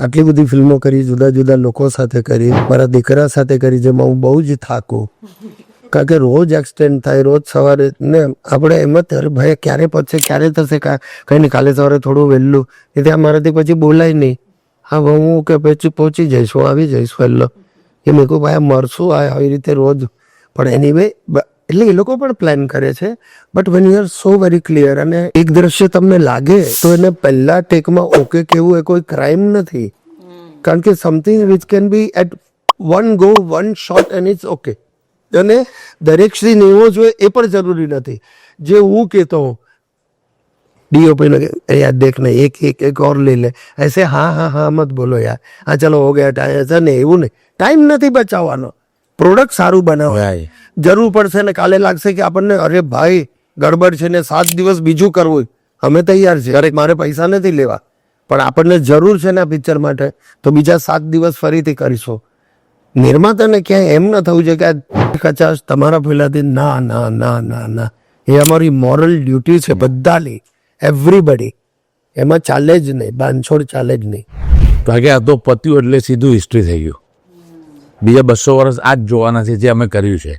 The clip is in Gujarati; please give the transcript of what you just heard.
આટલી બધી ફિલ્મો કરી, જુદા જુદા લોકો સાથે કરી, મારા દીકરા સાથે કરી, જેમાં હું બહુ જ થાકું, કારણ કે રોજ એક્સટેન્ડ થાય, રોજ સવારે ને આપણે એમ જ ભાઈ ક્યારે પહોંચશે, ક્યારે થશે, કંઈ નહીં, કાલે સવારે થોડું વહેલું, એ ત્યાં મારાથી પછી બોલાય નહીં. હા હું કે પછી પહોંચી જઈશ, હું આવી જઈશ વહેલો, કે મેં કહું ભાઈ મરશું આવી રીતે રોજ. પણ એનીવે એટલે એ લોકો પણ પ્લાન કરે છે, but when you are so very clear, અને એક દ્રશ્ય તમને લાગે તો એને પહેલા ટેકમાં ઓકે કેવું એ કોઈ ક્રાઇમ નથી, કારણ કે something which can be at one go, one shot and it's okay. અને દરેક સીન એવો જોઈએ એ પણ જરૂરી નથી. જે હું કહેતો હું डीओपी ने यार देख ना एक और ले ले, ऐसे हाँ हाँ हाँ मत बोलो यार, हाँ चलो हो गया टाइम, ऐसा नहीं, એવું નહીં. ટાઈમ નથી બચાવવાનો, પ્રોડક્ટ સારું બનાવો. જરૂર પડશે ને કાલે લાગશે કે આપણને અરે ભાઈ ગડબડ છે ને 7 દિવસ બીજું કરવું, અમે તૈયાર છે, અરે મારે પૈસા નથી લેવા, પણ આપણને જરૂર છે ને આ પિક્ચર માટે, તો બીજા 7 દિવસ ફરીથી કરીશું. નિર્માતાને ક્યાંય એમ ન થવું જોઈએ કે કચાશ તમારા પહેલાથી ના ના ના ના ના, એ અમારી મોરલ ડ્યુટી છે બધાની, એવરીબડી. એમાં ચાલે જ નહીં, બાંધછોડ ચાલે જ નહીં. કારણ કે આ તો પત્યું એટલે સીધું હિસ્ટ્રી થઈ ગયું. બીજા 200 વર્ષ આ જ જોવાના છે જે અમે કર્યું છે.